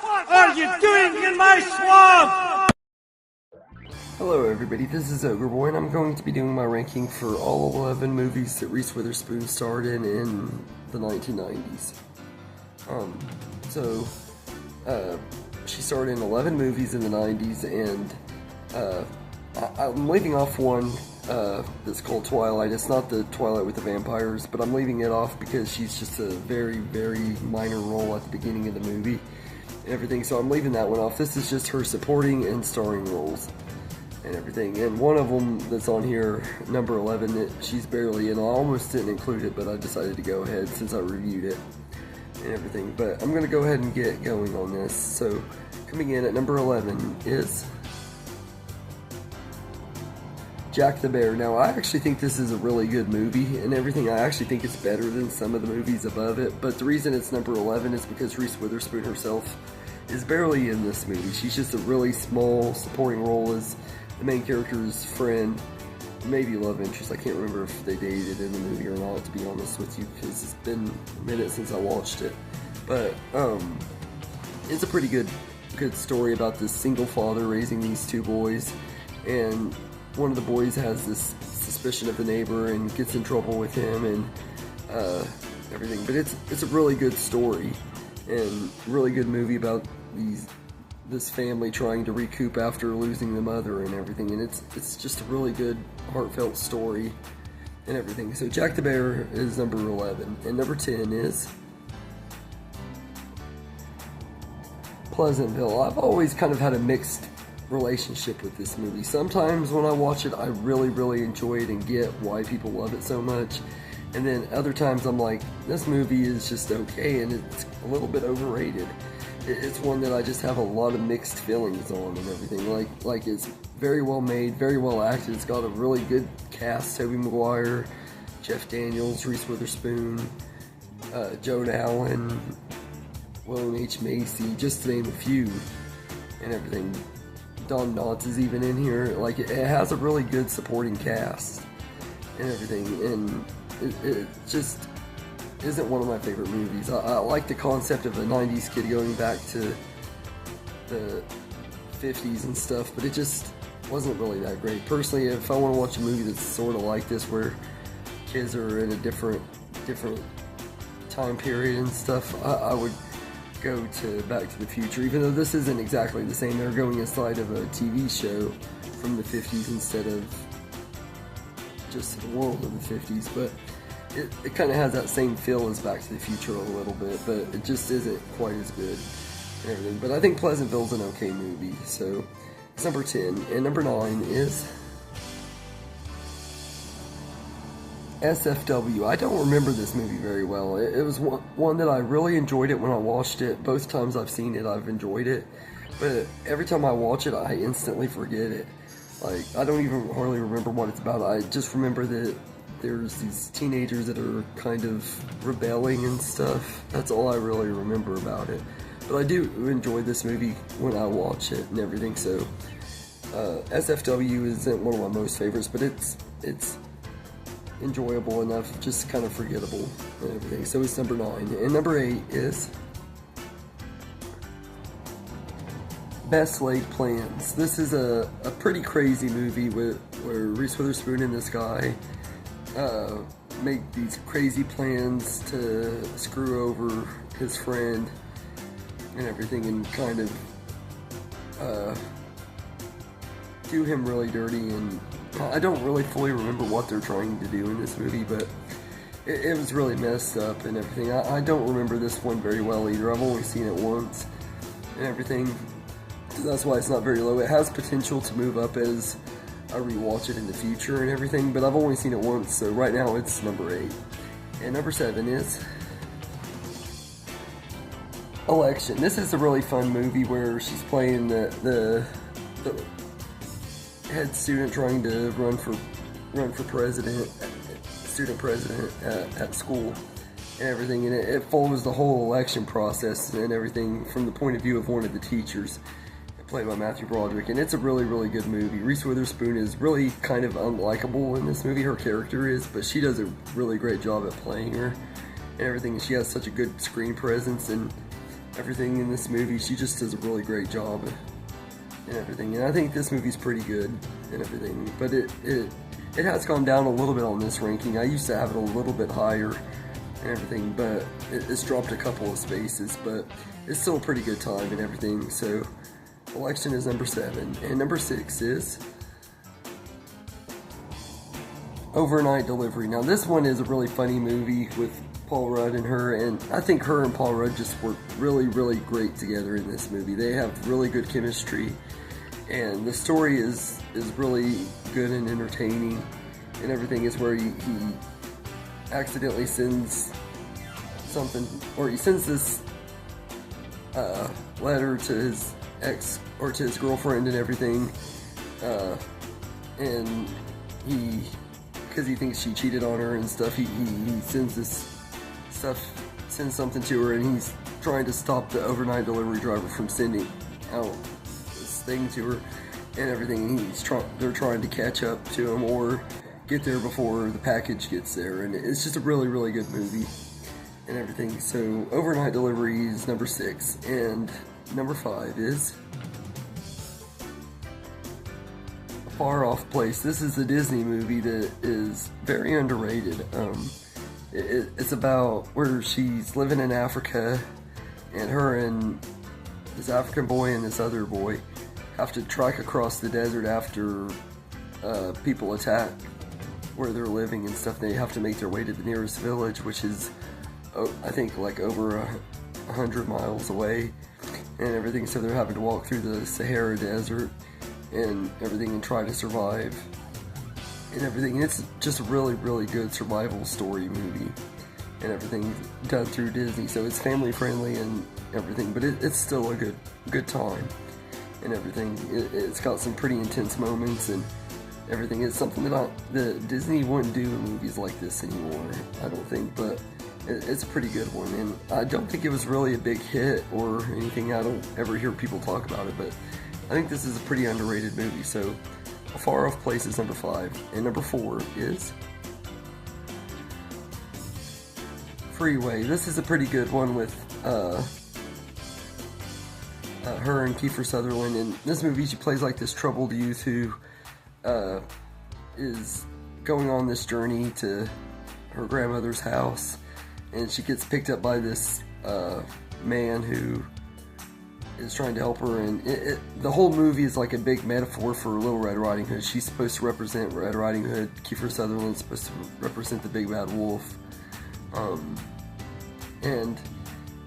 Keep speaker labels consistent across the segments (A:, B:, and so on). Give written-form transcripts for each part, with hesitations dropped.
A: What are you doing in my swamp?
B: Hello everybody, this is Ogre Boy, and I'm going to be doing my ranking for all 11 movies that Reese Witherspoon starred in the 1990s. She starred in 11 movies in the 90s, and I'm leaving off one that's called Twilight. It's not the Twilight with the vampires, but I'm leaving it off because she's just a very, very minor role at the beginning of the movie and everything, so I'm leaving that one off. This is just her supporting and starring roles and everything, and one of them that's on here, number 11, she's barely in. I almost didn't include it, but I decided to go ahead since I reviewed it and everything. But I'm going to go ahead and get going on this. So coming in at number 11 is Jack the Bear. Now, I actually think this is a really good movie and everything. I actually think it's better than some of the movies above it, but the reason it's number 11 is because Reese Witherspoon herself is barely in this movie. She's just a really small supporting role as the main character's friend, maybe love interest. I can't remember if they dated in the movie or not, to be honest with you, because it's been a minute since I watched it. But it's a pretty good story about this single father raising these two boys, and one of the boys has this suspicion of the neighbor and gets in trouble with him and everything. But it's a really good story and really good movie about this family trying to recoup after losing the mother and everything, and it's just a really good heartfelt story and everything. So Jack the Bear is number 11, and number 10 is Pleasantville. I've always kind of had a mixed relationship with this movie. Sometimes when I watch it, I really, really enjoy it and get why people love it so much, and then other times I'm like, this movie is just okay and it's a little bit overrated. It's one that I just have a lot of mixed feelings on and everything. Like it's very well made, very well acted. It's got a really good cast: Tobey Maguire, Jeff Daniels, Reese Witherspoon, Joan Allen, William H. Macy, just to name a few, and everything. Don Knotts is even in here. Like, it has a really good supporting cast and everything, and it just isn't one of my favorite movies. I like the concept of a 90s kid going back to the 50s and stuff, but it just wasn't really that great. Personally, if I want to watch a movie that's sort of like this, where kids are in a different time period and stuff, I would go to Back to the Future, even though this isn't exactly the same. They're going inside of a TV show from the 50s instead of just the world of the 50s, but it kind of has that same feel as Back to the Future a little bit, but it just isn't quite as good and everything. But I think Pleasantville's an okay movie, so it's number 10. And number 9 is SFW. I don't remember this movie very well. It was one that I really enjoyed it when I watched it. Both times I've seen it, I've enjoyed it, but every time I watch it, I instantly forget it. Like, I don't even hardly remember what it's about. I just remember that there's these teenagers that are kind of rebelling and stuff. That's all I really remember about it. But I do enjoy this movie when I watch it and everything, so SFW isn't one of my most favorites, but it's enjoyable enough, just kind of forgettable and everything. So it's number 9. And number 8 is Best Laid Plans. This is a pretty crazy movie where Reese Witherspoon and this guy make these crazy plans to screw over his friend and everything, and kind of do him really dirty. And I don't really fully remember what they're trying to do in this movie, but it was really messed up and everything. I don't remember this one very well either. I've only seen it once and everything, so that's why it's not very low. It has potential to move up as I rewatch it in the future and everything, but I've only seen it once, so right now it's number 8. And number 7 is Election. This is a really fun movie where she's playing the head student trying to run for student president at school and everything, and it follows the whole election process and everything from the point of view of one of the teachers, played by Matthew Broderick, and it's a really, really good movie. Reese Witherspoon is really kind of unlikable in this movie. Her character is, but she does a really great job at playing her and everything. She has such a good screen presence, and everything in this movie. She just does a really great job and everything. And I think this movie's pretty good and everything. But it has gone down a little bit on this ranking. I used to have it a little bit higher and everything, but it's dropped a couple of spaces. But it's still a pretty good time and everything. So Election is number 7, and number 6 is Overnight Delivery. Now this one is a really funny movie with Paul Rudd and her, and I think her and Paul Rudd just work really, really great together in this movie. They have really good chemistry, and the story is really good and entertaining, and everything is where he accidentally sends something, or he sends this letter to his ex, or to his girlfriend and everything, and because he thinks she cheated on her and stuff, he sends this stuff, sends something to her, and he's trying to stop the overnight delivery driver from sending out this thing to her and everything. They're trying to catch up to him or get there before the package gets there, and it's just a really, really good movie and everything. So Overnight Delivery is number 6, and number 5 is Far Off Place. This is a Disney movie that is very underrated. It's about where she's living in Africa, and her and this African boy and this other boy have to trek across the desert after people attack where they're living and stuff. They have to make their way to the nearest village, which is I think like over 100 miles away and everything. So they're having to walk through the Sahara Desert and everything and try to survive and everything. And it's just a really, really good survival story movie and everything done through Disney. So it's family friendly and everything, but it's still a good time and everything. It's got some pretty intense moments and everything. It's something that Disney wouldn't do in movies like this anymore, I don't think, but it's a pretty good one. And I don't think it was really a big hit or anything. I don't ever hear people talk about it, but I think this is a pretty underrated movie. So A Far Off Place is number 5, and number 4 is Freeway. This is a pretty good one with her and Kiefer Sutherland. In this movie, she plays like this troubled youth who is going on this journey to her grandmother's house, and she gets picked up by this man who is trying to help her, and the whole movie is like a big metaphor for Little Red Riding Hood. She's supposed to represent Red Riding Hood. Kiefer Sutherland's supposed to represent the Big Bad Wolf. And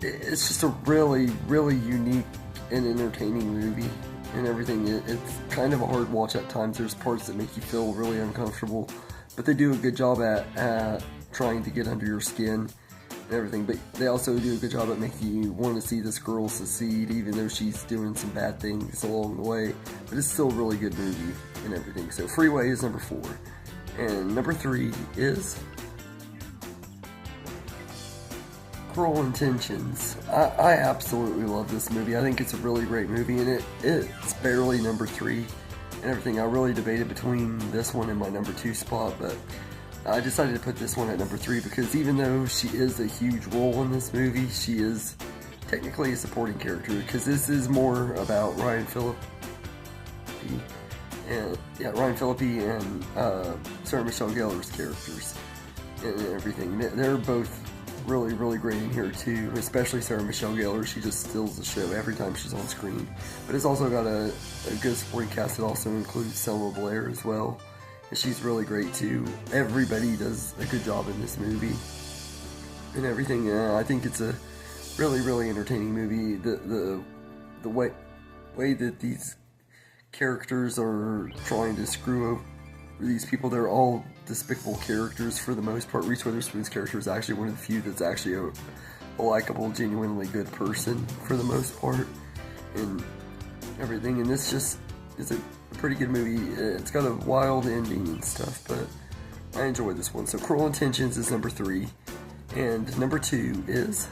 B: it's just a really, really unique and entertaining movie and everything. It's kind of a hard watch at times. There's parts that make you feel really uncomfortable, but they do a good job at trying to get under your skin and everything. But they also do a good job at making you want to see this girl succeed, even though she's doing some bad things along the way. But it's still a really good movie and everything. So Freeway is number 4, and number 3 is Cruel Intentions. I absolutely love this movie. I think it's a really great movie, and it's barely number 3 and everything. I really debated between this one and my number 2 spot, but I decided to put this one at number 3 because even though she is a huge role in this movie, she is technically a supporting character, because this is more about Ryan Phillippe and Sarah Michelle Gellar's characters and everything. They're both really, really great in here too, especially Sarah Michelle Gellar. She just steals the show every time she's on screen. But it's also got a good supporting cast that also includes Selma Blair as well, and she's really great too. Everybody does a good job in this movie and everything. I think it's a really, really entertaining movie. The way that these characters are trying to screw over these people, they're all despicable characters for the most part. Reese Witherspoon's character is actually one of the few that's actually a likable, genuinely good person for the most part and everything. And this just is a pretty good movie. It's got a wild ending and stuff, but I enjoy this one. So Cruel Intentions is number 3, and number 2 is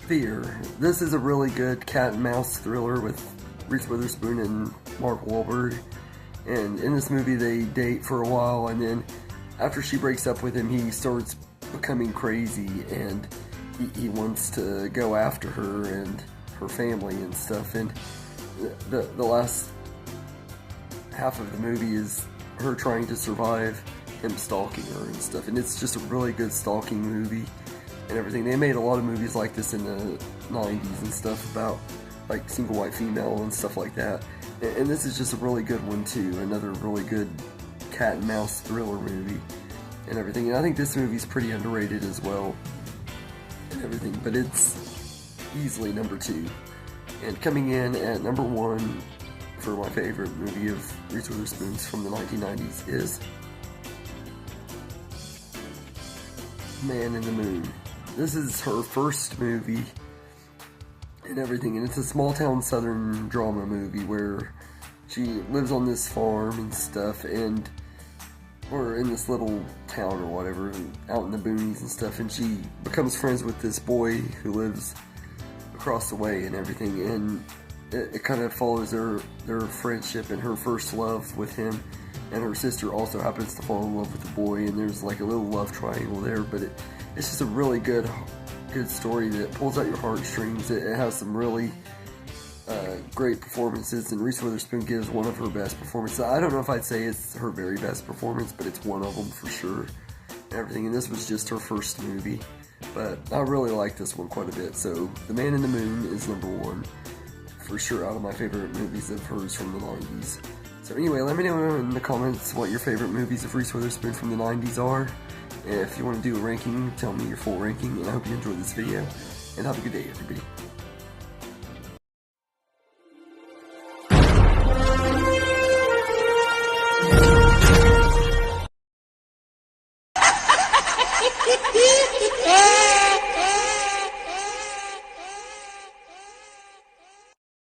B: Fear. This is a really good cat and mouse thriller with Reese Witherspoon and Mark Wahlberg. And in this movie, they date for a while, and then after she breaks up with him, he starts becoming crazy, and he wants to go after her and her family and stuff. And the last half of the movie is her trying to survive him stalking her and stuff. And it's just a really good stalking movie and everything. They made a lot of movies like this in the 90s and stuff about like single white female and stuff like that. And this is just a really good one too. Another really good cat and mouse thriller movie and everything. And I think this movie's pretty underrated as well and everything. But it's easily number 2. And coming in at number 1 for my favorite movie of Reese Witherspoon's from the 1990s is Man in the Moon. This is her first movie and everything, and it's a small town southern drama movie where she lives on this farm and stuff, and or in this little town or whatever, out in the boonies and stuff, and she becomes friends with this boy who lives across the way and everything, and it kind of follows their friendship and her first love with him. And her sister also happens to fall in love with the boy, and there's like a little love triangle there. But it's just a really good story that pulls out your heartstrings. It has some really great performances, and Reese Witherspoon gives one of her best performances. I don't know if I'd say it's her very best performance, but it's one of them for sure. And everything, and this was just her first movie, but I really like this one quite a bit. So The Man in the Moon is number 1 for sure out of my favorite movies of hers from the 90s. So anyway, let me know in the comments what your favorite movies of Reese Witherspoon from the 90s are. If you want to do a ranking, tell me your full ranking, and I hope you enjoyed this video, and have a good day, everybody.